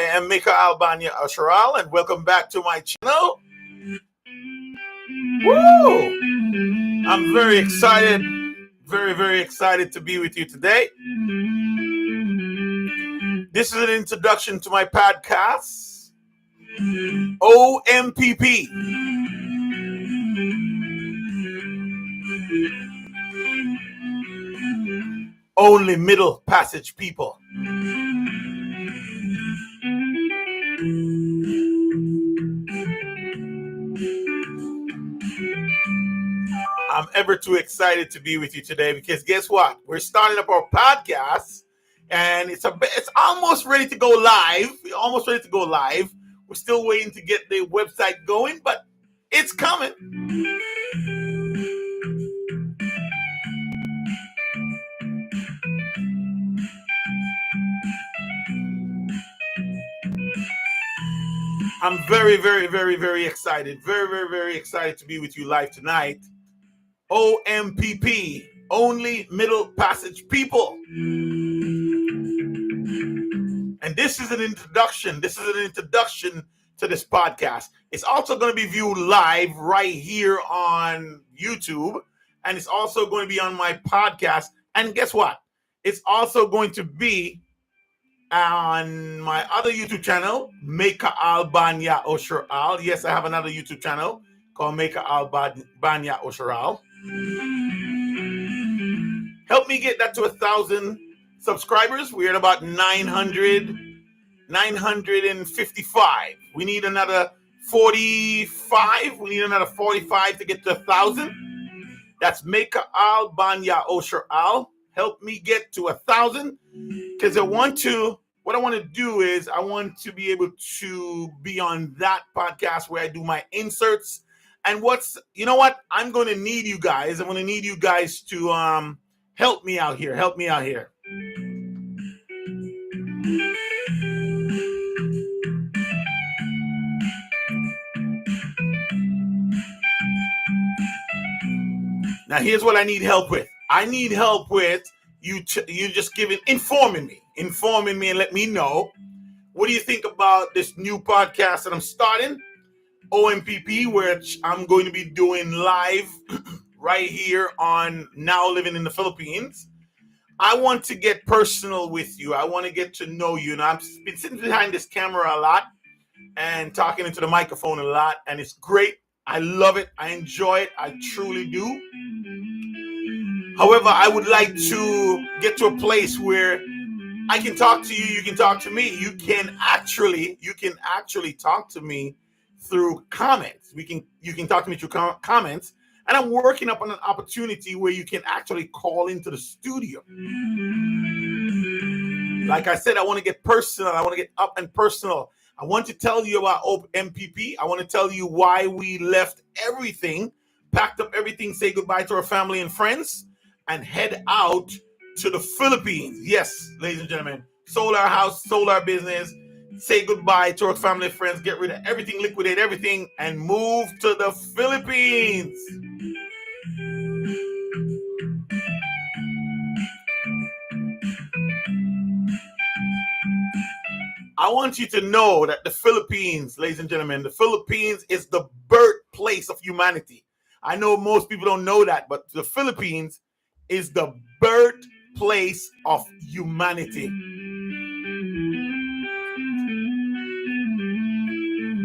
am Mika Albania Asharal, and welcome back to my channel. Woo! I'm very excited, very excited to be with you today. This is an introduction to my podcast, Ompp. Only Middle Passage People. I'm ever too excited to be with you today because guess what? We're starting up our podcast and it's almost ready to go live. We're almost ready to go live. We're still waiting to get the website going, but it's coming. I'm very excited. Very excited to be with you live tonight. OMPP, Only Middle Passage People. And this is an introduction. This is an introduction to this podcast. It's also going to be viewed live right here on YouTube. And it's also going to be on my podcast. And guess what? It's also going to be on my other YouTube channel, Mika Albania Osharal. Yes, I have another YouTube channel called Mika Albania Osharal. Help me get that to 1,000 subscribers. We're at about 955. We need another 45. We need another 45 to get to 1,000. That's Mika Albania Osharal. Help me get to 1,000 because what I want to do is I want to be able to be on that podcast where I do my inserts. And you know what? I'm going to need you guys. I'm going to need you guys to help me out here. Help me out here. Now, here's what I need help with. I need help with you just informing me and let me know. What do you think about this new podcast that I'm starting? OMPP, which I'm going to be doing live right here on Now Living in the Philippines. I want to get personal with you. I want to get to know you. And I've been sitting behind this camera a lot and talking into the microphone a lot. And it's great. I love it. I enjoy it. I truly do. However, I would like to get to a place where I can talk to you. You can talk to me. You can actually talk to me through comments. You can talk to me through comments, and I'm working up on an opportunity where you can actually call into the studio. Like I said, I want to get personal. I want to get up and personal. I want to tell you about MPP. I want to tell you why we left everything, packed up everything, say goodbye to our family and friends, and head out to the Philippines. Yes, ladies and gentlemen, sold our house, sold our business, say goodbye to our family and friends, get rid of everything, liquidate everything, and move to the Philippines. I want you to know that the Philippines, ladies and gentlemen, the Philippines is the birthplace of humanity. I know most people don't know that, but the Philippines is the birthplace of humanity.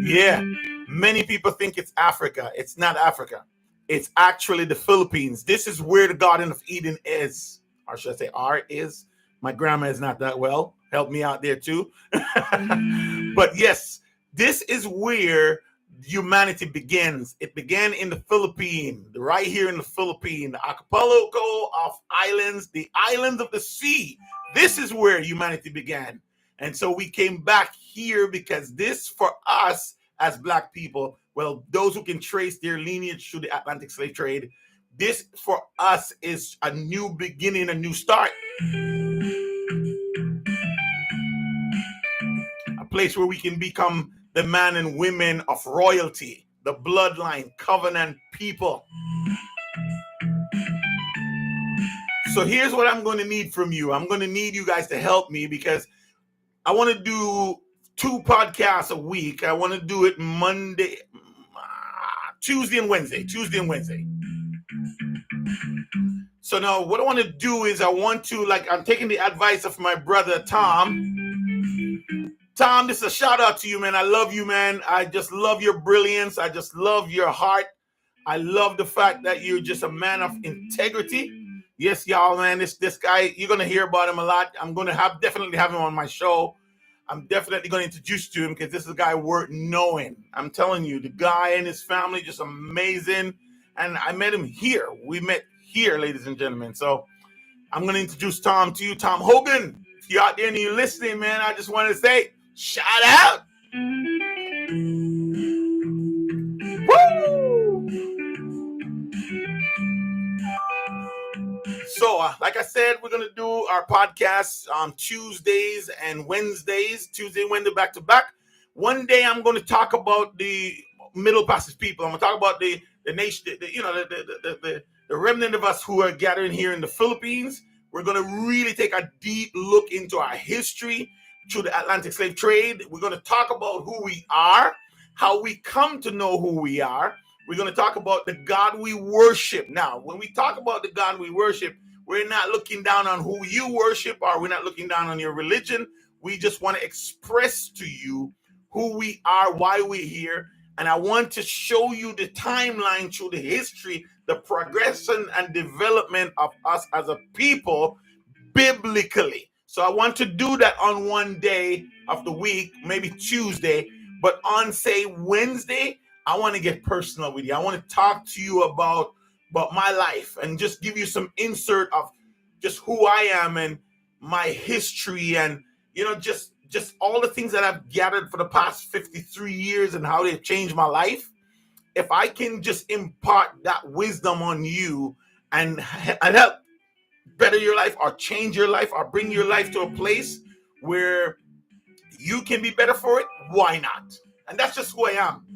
Yeah, many people think it's Africa. It's not Africa. It's actually the Philippines. This is where the Garden of Eden is. Or should I say is? My grammar is not that well. Help me out there too. But yes, this is where humanity begins. It began in the Philippines, right here in the Philippines, the archipelago of islands, the islands of the sea. This is where humanity began. And so we came back here because this, for us as Black people, well, those who can trace their lineage through the Atlantic slave trade, this for us is a new beginning, a new start. A place where we can become the man and women of royalty, the bloodline, covenant people. So here's what I'm going to need from you. I'm going to need you guys to help me because I want to do 2 podcasts a week. I want to do it Monday, Tuesday and Wednesday. So now what I want to do is I'm taking the advice of my brother, Tom. Tom, this is a shout out to you, man. I love you, man. I just love your brilliance. I just love your heart. I love the fact that you're just a man of integrity. Yes, y'all, man. This guy, you're gonna hear about him a lot. I'm gonna definitely have him on my show. I'm definitely gonna introduce you to him because this is a guy worth knowing. I'm telling you, the guy and his family just amazing. And I met him here. We met here, ladies and gentlemen. So I'm gonna introduce Tom to you, Tom Hogan. If you're out there and you're listening, man, I just want to say, shout out. Woo! So, like I said, we're going to do our podcasts on Tuesdays and Wednesdays. Tuesday and Wednesday back to back. One day I'm going to talk about the middle passage people. I'm going to talk about the nation, the remnant of us who are gathering here in the Philippines. We're going to really take a deep look into our history through the Atlantic slave trade. We're going to talk about who we are, how we come to know who we are. We're going to talk about the God we worship. Now, when we talk about the God we worship, we're not looking down on who you worship, or we're not looking down on your religion. We just want to express to you who we are, why we're here. And I want to show you the timeline through the history, the progression and development of us as a people biblically. So I want to do that on one day of the week, maybe Tuesday, but on, say, Wednesday, I want to get personal with you. I want to talk to you about my life and just give you some insert of just who I am and my history and, just all the things that I've gathered for the past 53 years and how they've changed my life. If I can just impart that wisdom on you and help better your life or change your life or bring your life to a place where you can be better for it, why not? And that's just who I am.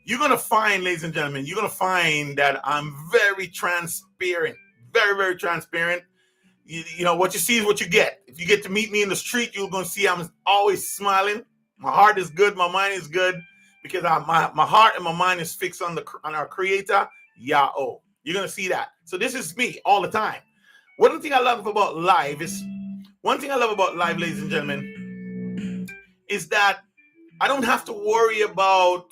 You're going to find, ladies and gentlemen, that I'm very transparent, very, very transparent. What you see is what you get. If you get to meet me in the street, you're going to see I'm always smiling. My heart is good. My mind is good because my heart and my mind is fixed on our Creator, Yahweh. You're going to see that. So this is me all the time. One thing I love about life, ladies and gentlemen, is that I don't have to worry about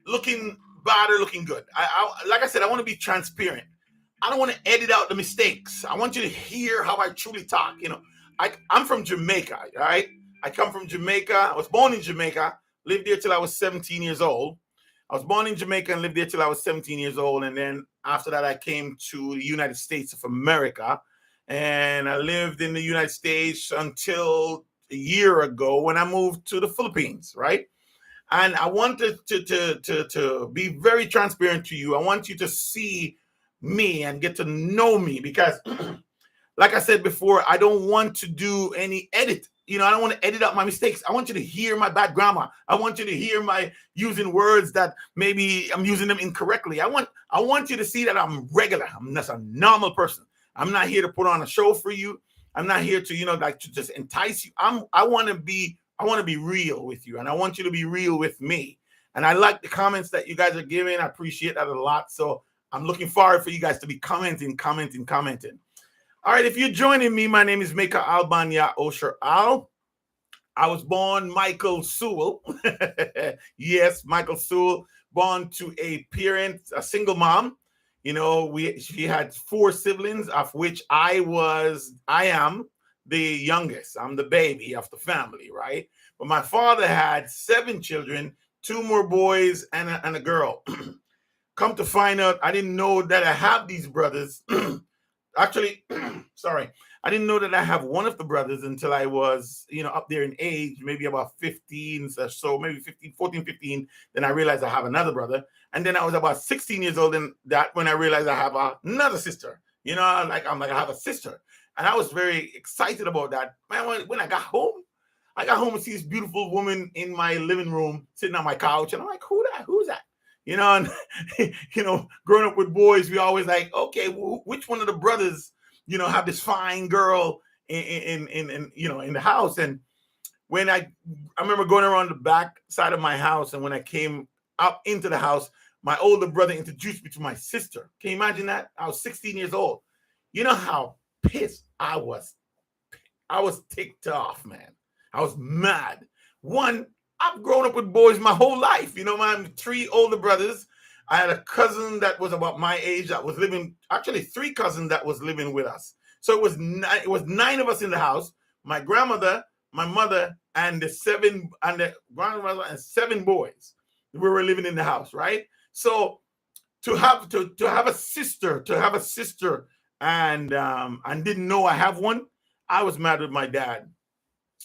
looking bad or looking good. Like I said, I want to be transparent. I don't want to edit out the mistakes. I want you to hear how I truly talk. I'm from Jamaica, all right? I come from Jamaica. I was born in Jamaica, lived there till I was 17 years old. I was born in Jamaica and lived there till I was 17 years old. And then after that, I came to the United States of America. And I lived in the United States until a year ago when I moved to the Philippines, right? And I wanted to be very transparent to you. I want you to see me and get to know me because, like I said before, I don't want to do any edit. I don't want to edit out my mistakes. I want you to hear my bad grammar. I want you to hear my using words that maybe I'm using them incorrectly. I want you to see that I'm regular. I'm just a normal person. I'm not here to put on a show for you. I'm not here to, to just entice you. I want to be real with you, and I want you to be real with me. And I like the comments that you guys are giving. I appreciate that a lot. So I'm looking forward for you guys to be commenting. All right, if you're joining me, my name is Meka Albanya Osher Al. I was born Michael Sewell. Yes, Michael Sewell, born to a single mom. She had 4 siblings, of which I am the youngest. I'm the baby of the family, right? But my father had 7 children, 2 more boys and a girl. Come to find out, I didn't know that I have these brothers. Actually, sorry, I didn't know that I have one of the brothers until I was, up there in age, maybe about 15 or so, maybe 14, 15. Then I realized I have another brother. And then I was about 16 years old, and that when I realized I have another sister. I'm like, I have a sister. And I was very excited about that. Man, when I got home and see this beautiful woman in my living room sitting on my couch. And I'm like, who's that? And, growing up with boys, we always like, okay, which one of the brothers, have this fine girl in the house. And when I remember going around the back side of my house, and when I came up into the house, my older brother introduced me to my sister. Can you imagine that? I was 16 years old. You know how pissed I was. I was ticked off, man. I was mad. One, I've grown up with boys my whole life. You know, my 3 older brothers. I had a cousin that was about my age that was living, actually 3 cousins that was living with us. So it was 9 of us in the house. My grandmother, my mother, and the 7 boys. We were living in the house, right? So to have a sister, and didn't know I have one, I was mad with my dad.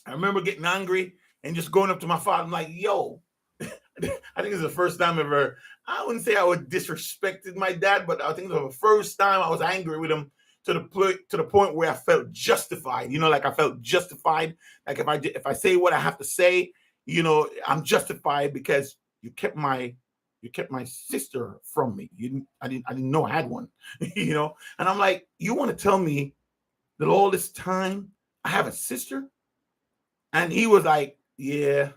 I remember getting angry and just going up to my father. I'm like, yo, I think it's the first time ever. I wouldn't say I would disrespected my dad, but I think it was the first time I was angry with him to the point where I felt justified. You know, like I felt justified. Like if I say what I have to say, you know, I'm justified because you kept my sister from me. I didn't know I had one. You know, and I'm like, you want to tell me that all this time I have a sister? And he was like, yeah.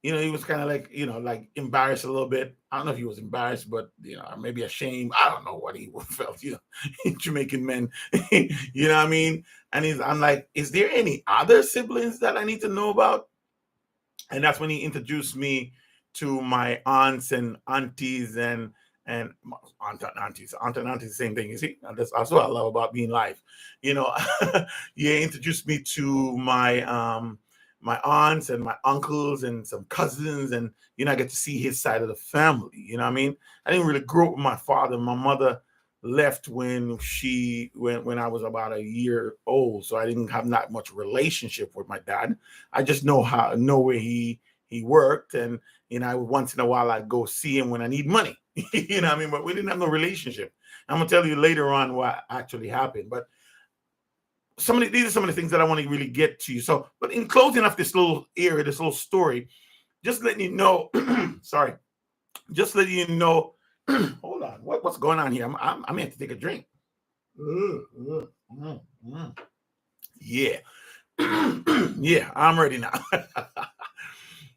You know, he was kind of like, you know, like embarrassed a little bit. I don't know if he was embarrassed, but, you know, maybe ashamed. I don't know what he felt, you know, Jamaican men, you know what I mean? And I'm like, is there any other siblings that I need to know about? And that's when he introduced me to my aunts and aunties and aunt and aunties, same thing. You see, that's what I love about being live. You know, he introduced me to my aunts and my uncles and some cousins, and you know, I get to see his side of the family. You know what I mean? I didn't really grow up with my father. My mother left when I was about a year old, so I didn't have not much relationship with my dad. I just know where he worked, and you know, once in a while I'd go see him when I need money. You know what I mean? But we didn't have no relationship. I'm gonna tell you later on what actually happened, but these are some of the things that I want to really get to you. So, but in closing off this little area, this little story, just letting you know, sorry, just letting you know, hold on, what's going on here? I'm going to take a drink. Yeah. Yeah, I'm ready now.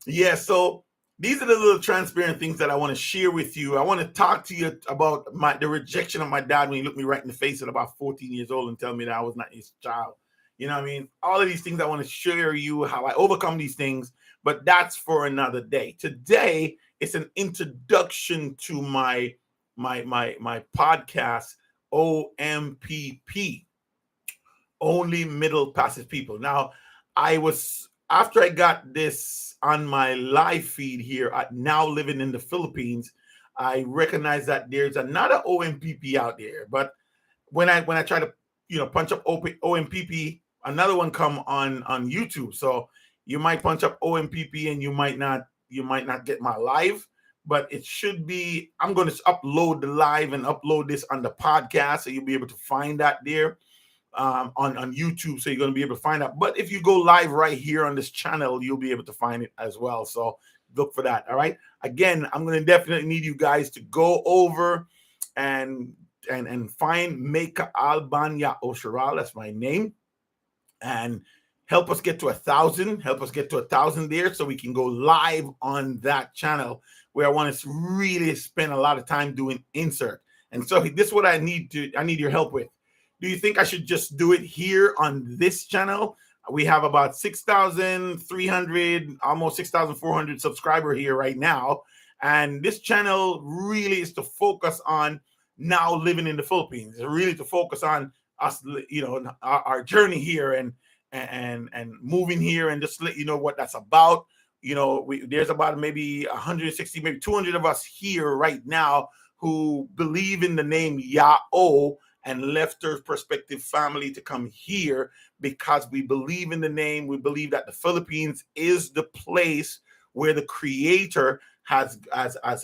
Yeah, so these are the little transparent things that I want to share with you. I want to talk to you about the rejection of my dad when he looked me right in the face at about 14 years old and tell me that I was not his child. You know what I mean? All of these things I want to share you how I overcome these things, but that's for another day. Today, it's an introduction to my podcast, Ompp, Only Middle Passive People. Now, after I got this on my live feed here, now living in the Philippines, I recognize that there's another Ompp out there. But when I try to punch up Ompp, another one come on YouTube. So you might punch up Ompp and you might not get my live, but it should be. I'm going to upload the live and upload this on the podcast, so you'll be able to find that there. On YouTube, so you're going to be able to find out. But if you go live right here on this channel, you'll be able to find it as well. So look for that. All right. Again, I'm going to definitely need you guys to go over and find Meka Albanya Osharal. That's my name. And help us get to 1,000. Help us get to 1,000 there, so we can go live on that channel where I want to really spend a lot of time doing insert. And so this is what I need your help with. Do you think I should just do it here on this channel? We have about 6,300, almost 6,400 subscriber here right now. And this channel really is to focus on now living in the Philippines. It's really to focus on us, our journey here and moving here, and just let you know what that's about. There's about maybe 160, maybe 200 of us here right now who believe in the name Yao and left their prospective family to come here because we believe in the name. We believe that the Philippines is the place where the Creator has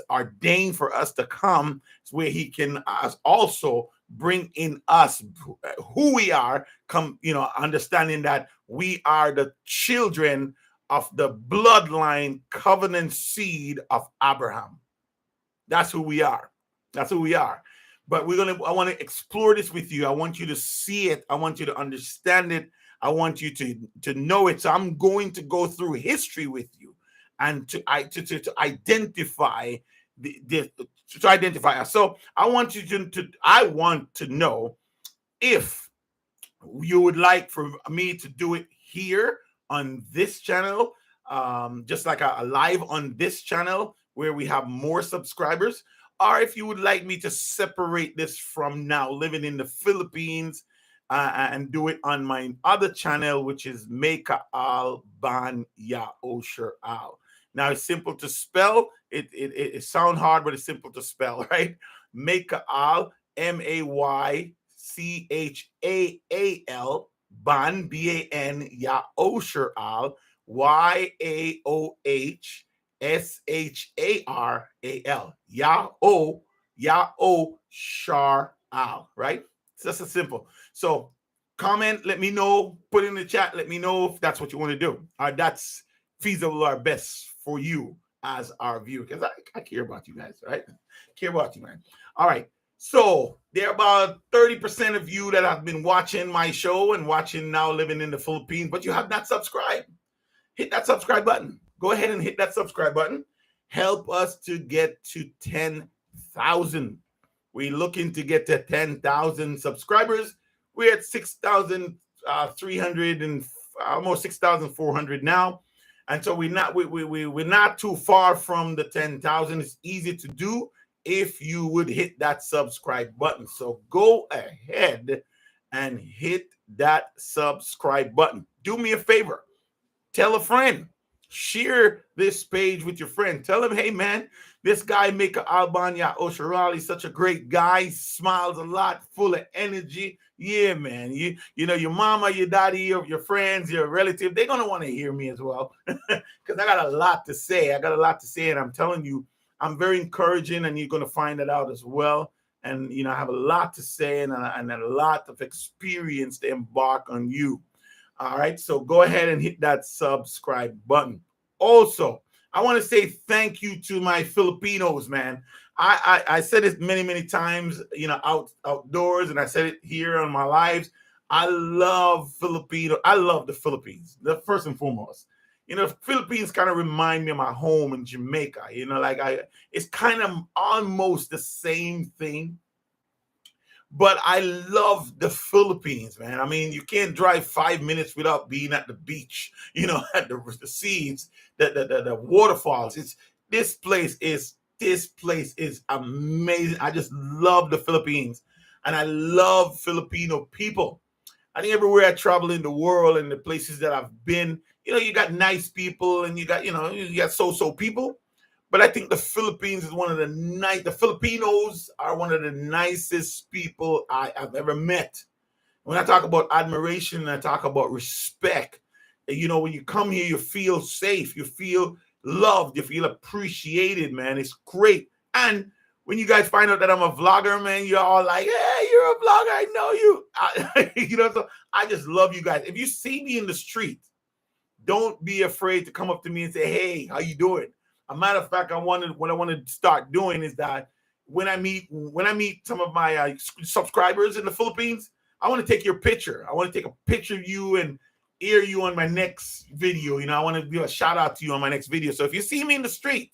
ordained for us to come, where He can also bring in us who we are, understanding that we are the children of the bloodline covenant seed of Abraham. That's who we are. That's who we are. But I want to explore this with you. I want you to see it. I want you to understand it. I want you to know it. So I'm going to go through history with you and to identify to identify us. So I want you to know if you would like for me to do it here on this channel, just like a live on this channel where we have more subscribers, or if you would like me to separate this from Now Living in the Philippines and do it on my other channel, which is Meka Al Ban Ya Osher Al. Now it's simple to spell. It sounds hard, but it's simple to spell, right? Meka Al, Maychal, Ban, Ban, Ya Osher Al, Yaohsharal, Yao Shar Al, right? So that's a simple. So comment, let me know, put in the chat, let me know if that's what you want to do. That's feasible or best for you as our viewer, because I care about you guys, right? Care about you, man. All right. So there are about 30% of you that have been watching my show and watching Now Living in the Philippines, but you have not subscribed. Hit that subscribe button. Go ahead and hit that subscribe button. Help us to get to 10,000. We're looking to get to 10,000 subscribers. We're at 6,300 and almost 6,400 now. And so we're not too far from the 10,000. It's easy to do if you would hit that subscribe button. So go ahead and hit that subscribe button. Do me a favor. Tell a friend. Share this page with your friend. Tell him, hey, man, this guy, Meka Al Ban Ya Osher Al, he's such a great guy. He smiles a lot, full of energy. Yeah, man. You know, your mama, your daddy, your friends, your relative, they're going to want to hear me as well because I got a lot to say. And I'm telling you, I'm very encouraging, and you're going to find that out as well. And, you know, I have a lot to say and a lot of experience to embark on you. All right, so go ahead and hit that subscribe button. Also, I want to say thank you to my Filipinos, man. I said it many times, you know, outdoors, and I said it here on my lives. I love the Philippines. First and foremost, you know, the Philippines kind of remind me of my home in Jamaica. You know, it's kind of almost the same thing. But I love the Philippines, man. I mean, you can't drive 5 minutes without being at the beach, you know, at the seas, the waterfalls. This place is amazing. I just love the Philippines, and I love Filipino people. I think everywhere I travel in the world and the places that I've been, you know, you got nice people and you got so-so people. But I think the Philippines is the Filipinos are one of the nicest people I've ever met. When I talk about admiration, I talk about respect. You know, when you come here, you feel safe, you feel loved, you feel appreciated, man. It's great. And when you guys find out that I'm a vlogger, man, you're all like, hey, you're a vlogger, I know you. You know, so I just love you guys. If you see me in the street, don't be afraid to come up to me and say, hey, how you doing? A matter of fact, what I want to start doing is that when I meet some of my subscribers in the Philippines, I want to take your picture. I want to take a picture of you and air you on my next video. You know, I want to do a shout out to you on my next video. So if you see me in the street,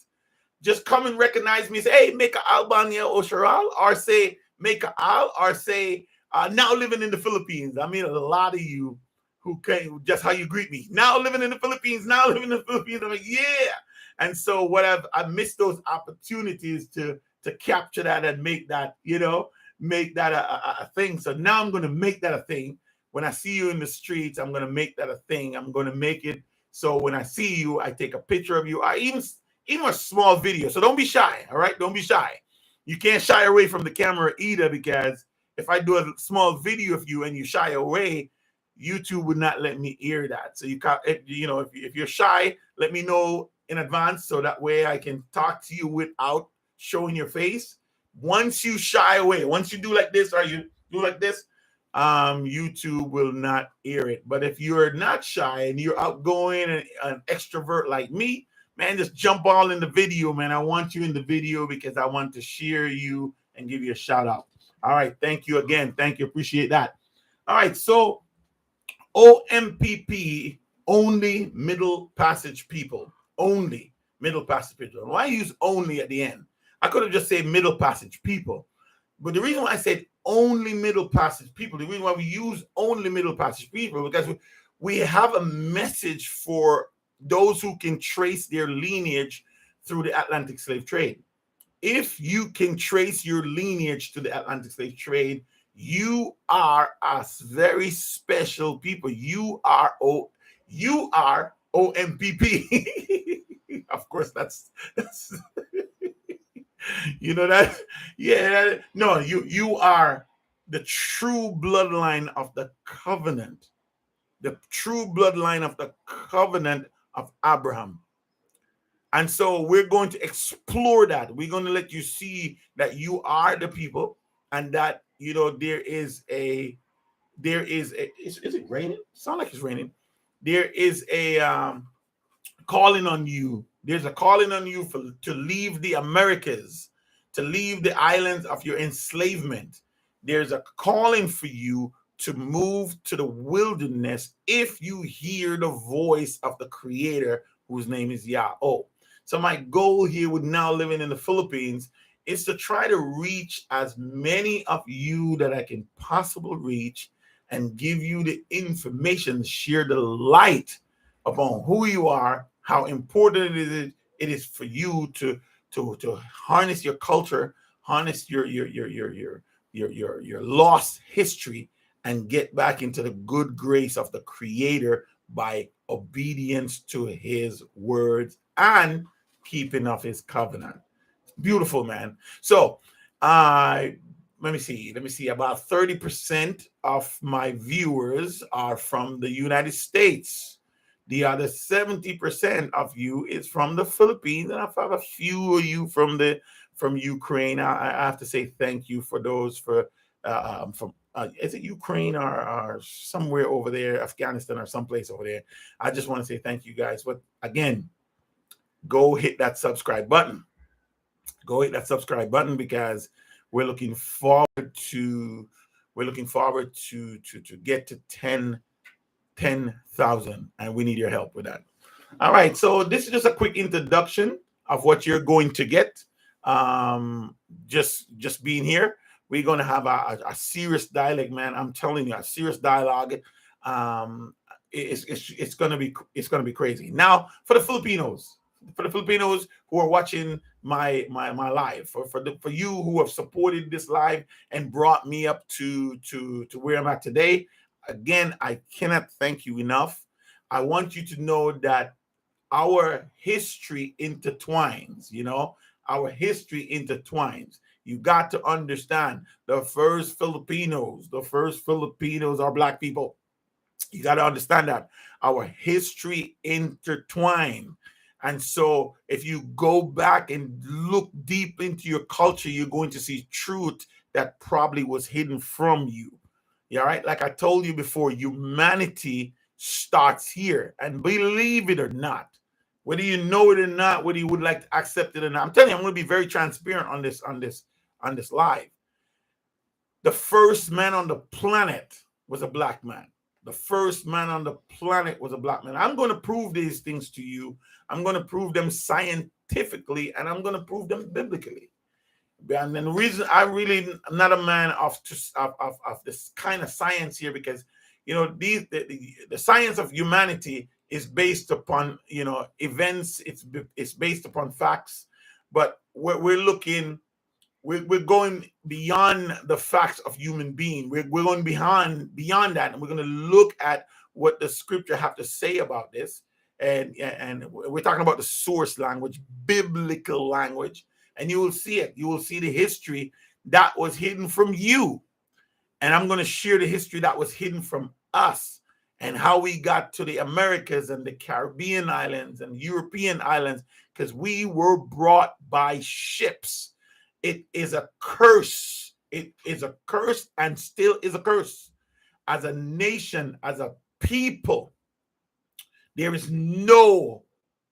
just come and recognize me. Say, hey, Meka Al Ban Ya Osher Al, or say Meka Al, or say Now Living in the Philippines. I mean, a lot of you who came, just how you greet me. Now living in the Philippines. Now living in the Philippines. I'm like, yeah. And so what I've missed those opportunities to capture that and make that, you know, make that a thing. So now I'm going to make that a thing. When I see you in the streets, I'm going to make that a thing. I'm going to make it so when I see you, I take a picture of you, or even a small video. So don't be shy, all right? Don't be shy. You can't shy away from the camera either, because if I do a small video of you and you shy away, YouTube would not let me air that. So if you're shy, let me know in advance so that way I can talk to you without showing your face. Once you shy away, once you do like this or you do like this, YouTube will not air it. But if you're not shy and you're outgoing and an extrovert like me, man, just jump all in the video, man. I want you in the video because I want to share you and give you a shout out. All right. Thank you again. Thank you. Appreciate that. All right. So OMPP, only Middle Passage people. Only Middle Passage people. Why use only at the end? I could have just said Middle Passage people. But the reason why I said only Middle Passage people, the reason why we use only Middle Passage people, because we have a message for those who can trace their lineage through the Atlantic slave trade. If you can trace your lineage to the Atlantic slave trade, you are a very special people. You are OMPP. Of course, that's you know that. Yeah, no, you are the true bloodline of the covenant, the true bloodline of the covenant of Abraham. And so we're going to explore that. We're going to let you see that you are the people, and that there is a is it raining? Sound like it's raining. There is a calling on you. There's a calling on you to leave the Americas, to leave the islands of your enslavement. There's a calling for you to move to the wilderness if you hear the voice of the Creator, whose name is Yahweh. So my goal here with now living in the Philippines is to try to reach as many of you that I can possibly reach and give you the information, share the light upon who you are, how important it is for you to harness your culture, harness your lost history, and get back into the good grace of the Creator by obedience to His words and keeping of His covenant. Beautiful, man. So let me see, about 30% of my viewers are from the United States. The other 70% of you is from the Philippines, and I have a few of you from Ukraine. I have to say thank you for those from is it Ukraine or somewhere over there, Afghanistan or someplace over there. I just want to say thank you guys. But again, go hit that subscribe button. Go hit that subscribe button, because we're looking forward to get to 10,000, and we need your help with that. All right, so this is just a quick introduction of what you're going to get. Just being here, we're going to have a serious dialogue, man. I'm telling you, a serious dialogue. It's going to be crazy. Now, for the Filipinos who are watching my live, for you who have supported this live and brought me up to where I'm at today, again, I cannot thank you enough. I want you to know that our history intertwines. Our history intertwines. You got to understand, the first Filipinos are Black people. You got to understand that our history intertwined. And so if you go back and look deep into your culture, you're going to see truth that probably was hidden from you. Yeah, right? Like I told you before, humanity starts here. And believe it or not, whether you know it or not, whether you would like to accept it or not, I'm telling you, I'm going to be very transparent on this live. The first man on the planet was a Black man. The first man on the planet was a Black man. I'm going to prove these things to you. I'm going to prove them scientifically, and I'm going to prove them biblically. And then the reason I'm not a man of this kind of science here, because the science of humanity is based upon events. It's based upon facts, but we're going beyond the facts of human being. We're going beyond that, and we're going to look at what the scripture have to say about this. And we're talking about the source language, biblical language, and you will see it. You will see the history that was hidden from you. And I'm going to share the history that was hidden from us, and how we got to the Americas and the Caribbean islands and European islands, because we were brought by ships. It is a curse. It is a curse, and still is a curse. As a nation, as a people, there is no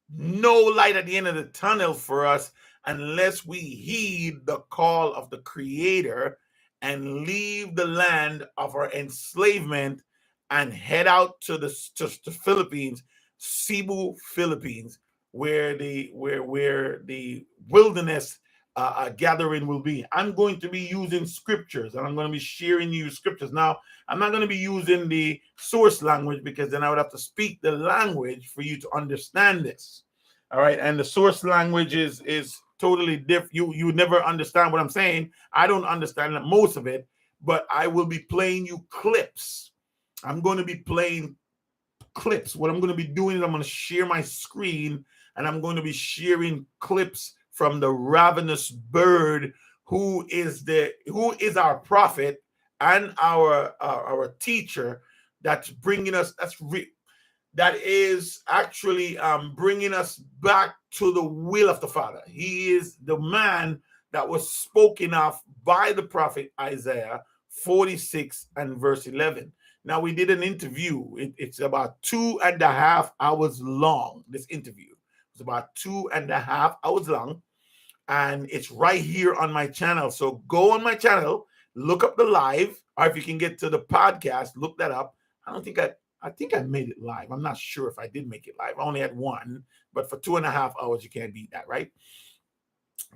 light at the end of the tunnel for us unless we heed the call of the Creator and leave the land of our enslavement and head out to the Philippines, Cebu, Philippines, where the wilderness gathering will be. I'm going to be using scriptures, and I'm going to be sharing you scriptures. Now, I'm not going to be using the source language, because then I would have to speak the language for you to understand this. All right, and the source language is totally different. You never understand what I'm saying. I don't understand most of it, but I will be playing you clips. I'm going to be playing clips. What I'm going to be doing is I'm going to share my screen, and I'm going to be sharing clips from the ravenous bird, who is our prophet and our teacher, that's bringing us. That is actually bringing us back to the will of the Father. He is the man that was spoken of by the prophet Isaiah 46 and verse 11. Now, we did an interview. It's about 2.5 hours long. This interview was about 2.5 hours long, and it's right here on my channel. So go on my channel, look up the live, or if you can get to the podcast, look that up. I think I made it live. I'm not sure if I did make it live. I only had one, but for 2.5 hours, you can't beat that, right?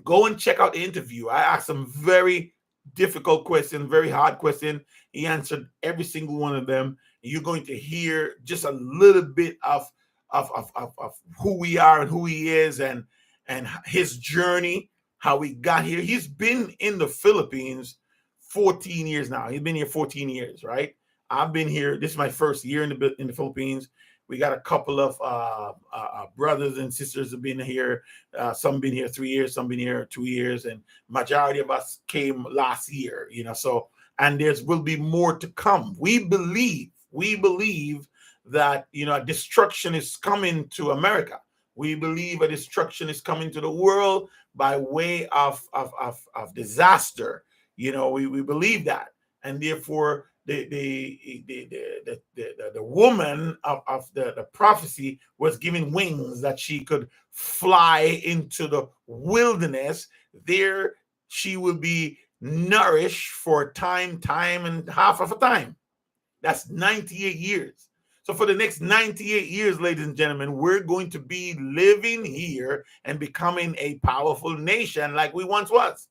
Go and check out the interview. I asked some very difficult questions, very hard questions. He answered every single one of them. You're going to hear just a little bit of who we are and who he is, and his journey, how he got here. He's been in the Philippines 14 years now. He's been here 14 years, right? I've been here. This is my first year in the Philippines. We got a couple of brothers and sisters have been here. Some been here 3 years, some been here 2 years, and majority of us came last year. So, and will be more to come. We believe that destruction is coming to America. We believe a destruction is coming to the world by way of disaster. We believe that, and therefore the woman of the prophecy was given wings that she could fly into the wilderness. There she will be nourished for time and half of a time. That's 98 years. So for the next 98 years, ladies and gentlemen, we're going to be living here and becoming a powerful nation like we once was.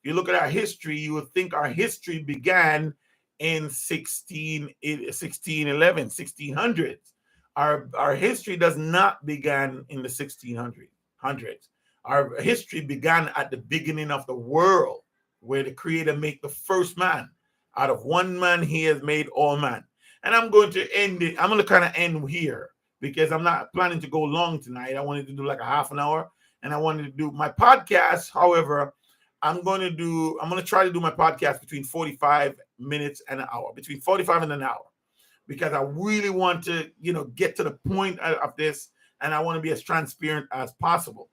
If you look at our history, you would think our history began in 1600s. Our history does not begin in the 1600s. Our history began at the beginning of the world, where the Creator made the first man. Out of one man, he has made all man. And I'm going to end it. I'm going to kind of end here, because I'm not planning to go long tonight. I wanted to do like a half an hour, and I wanted to do my podcast. However, I'm going to try to do my podcast between 45 minutes and an hour, between 45 and an hour, because I really want to, get to the point of this, and I want to be as transparent as possible.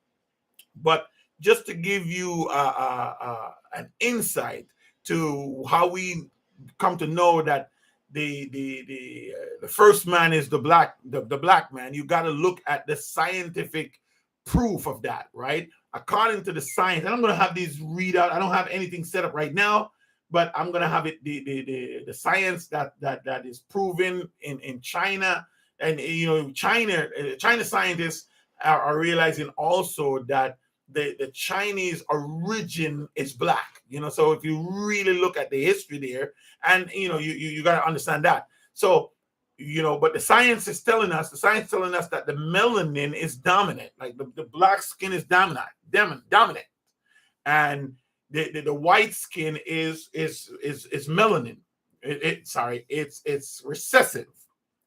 But just to give you an insight to how we come to know that the first man is the black man, you got to look at the scientific proof of that, right? According to the science, and I'm going to have these read out. I don't have anything set up right now, but I'm going to have it the science that is proven in China, and China scientists are realizing also that the Chinese origin is black. So if you really look at the history there, and you got to understand that. So but the science is telling us that the melanin is dominant, like the black skin is dominant, and the white skin is melanin. It's recessive.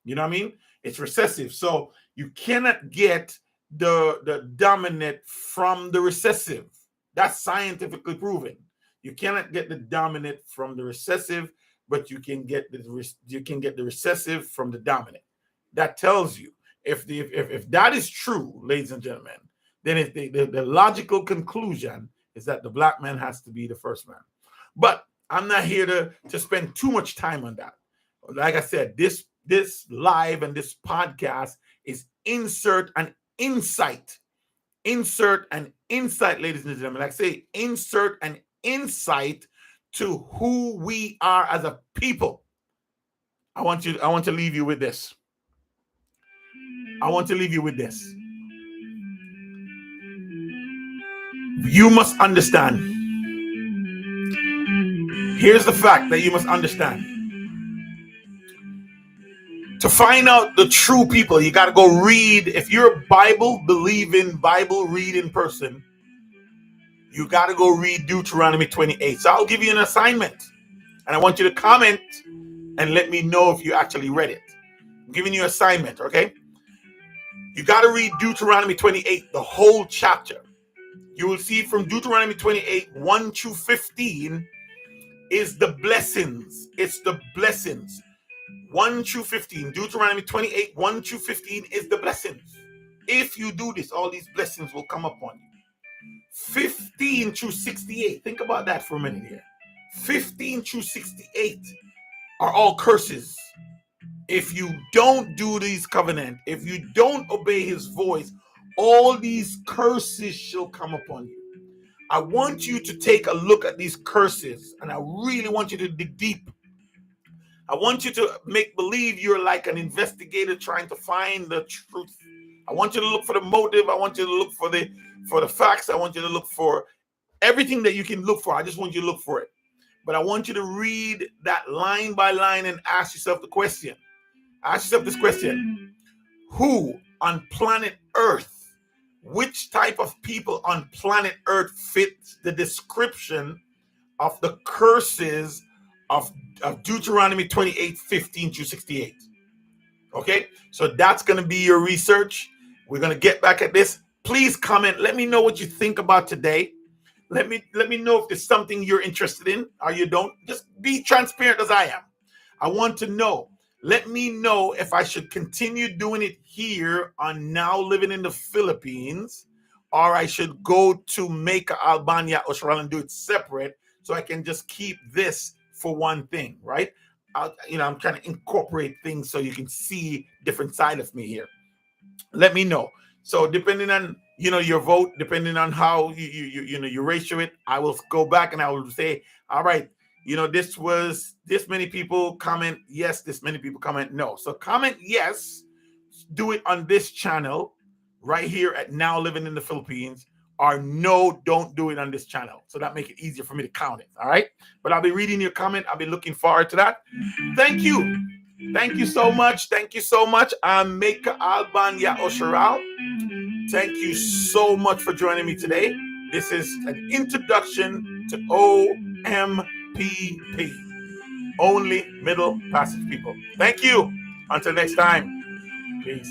You know what I mean? It's recessive. So you cannot get the dominant from the recessive. That's scientifically proven. You cannot get the dominant from the recessive, but you can get the recessive from the dominant. That tells you, if that is true, ladies and gentlemen, then the logical conclusion is that the black man has to be the first man. But I'm not here to spend too much time on that. Like I said, this live and this podcast is insert an insight, ladies and gentlemen. Like I say, insert an insight to who we are as a people. I want to leave you with this. I want to leave you with this. You must understand. Here's the fact that you must understand. To find out the true people, you got to go read. If you're a Bible believing, Bible reading person, you got to go read Deuteronomy 28. So I'll give you an assignment, and I want you to comment and let me know if you actually read it. I'm giving you an assignment, okay? You got to read Deuteronomy 28, the whole chapter. You will see from Deuteronomy 28, 1 to 15 is the blessings. It's the blessings. 1 to 15. Deuteronomy 28, 1 to 15 is the blessings. If you do this, all these blessings will come upon you. 15 to 68. Think about that for a minute here. 15 to 68 are all curses. If you don't do these covenant, if you don't obey his voice, all these curses shall come upon you. I want you to take a look at these curses, and I really want you to dig deep. I want you to make believe you're like an investigator trying to find the truth. I want you to look for the motive. I want you to look for the facts. I want you to look for everything that you can look for. I just want you to look for it. But I want you to read that line by line and ask yourself the question. Ask yourself this question. Who on planet Earth, which type of people on planet Earth fits the description of the curses of Deuteronomy 28, 15 to 68? Okay, so that's going to be your research. We're going to get back at this. Please comment. Let me know what you think about today. Let me know if there's something you're interested in or you don't. Just be transparent as I am. I want to know. Let me know if I should continue doing it here on Now Living in the Philippines, or I should go to Jamaica, Albania, or Australia and do it separate so I can just keep this for one thing, right? I'm trying to incorporate things so you can see different side of me here. Let me know. So depending on your vote, depending on how you ratio it, I will go back and I will say, all right, this was this many people comment yes, this many people comment no. So comment yes, do it on this channel right here at Now Living in the Philippines, or no, don't do it on this channel. So that make it easier for me to count it. All right. But I'll be reading your comment. I'll be looking forward to that. Thank you. Thank you so much. Thank you so much. I'm Meka Albania Osharal. Thank you so much for joining me today. This is an introduction to OMPP, Only Middle Passage People. Thank you. Until next time. Peace.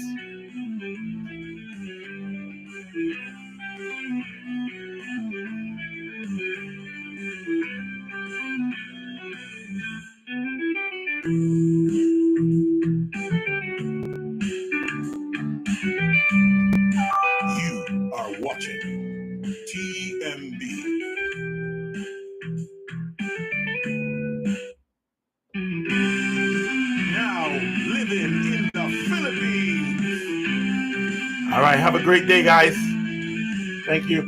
You are watching TMB. Now living in the Philippines. All right, have a great day, guys. Thank you.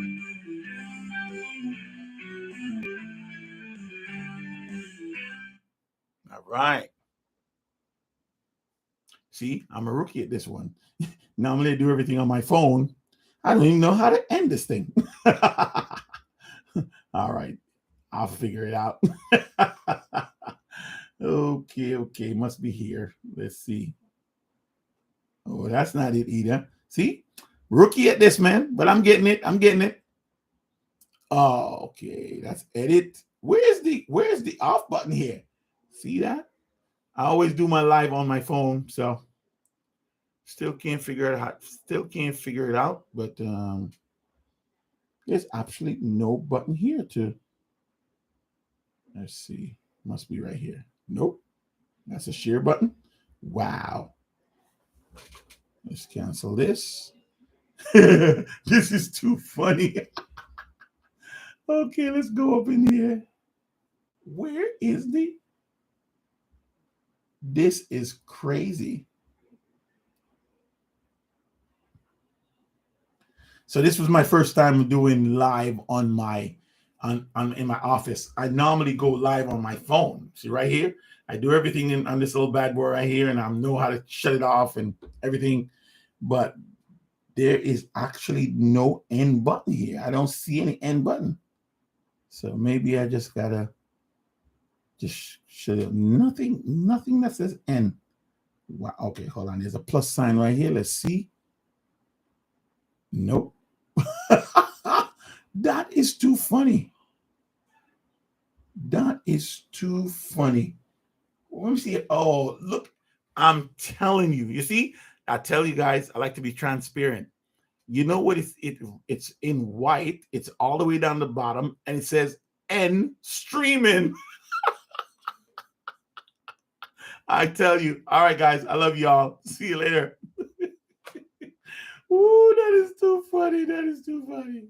All right. See, I'm a rookie at this one. Normally I do everything on my phone. I don't even know how to end this thing. All right. I'll figure it out. Okay. Must be here. Let's see. Oh, that's not it either. See? Rookie at this, man. But I'm getting it. Oh, okay. That's edit. Where's the off button here? See that? I always do my live on my phone, so still can't figure it out. But there's absolutely no button here to. Let's see. Must be right here. Nope. That's a share button. Wow. Let's cancel this. This is too funny. Okay, let's go up in here. Where is this is crazy. So this was my first time doing live on my in my office. I normally go live on my phone. See right here, I do everything on this little bad boy right here, and I know how to shut it off and everything. But there is actually no end button here. I don't see any end button. So maybe I just gotta just shut it. Nothing that says end. Wow. Okay, hold on. There's a plus sign right here. Let's see. Nope. That is too funny. That is too funny. Let me see. Oh, look. I'm telling you. You see, I tell you guys, I like to be transparent. You know what? It's in white. It's all the way down the bottom, and it says N streaming. I tell you. All right, guys. I love y'all. See you later. Ooh, that is too funny. That is too funny.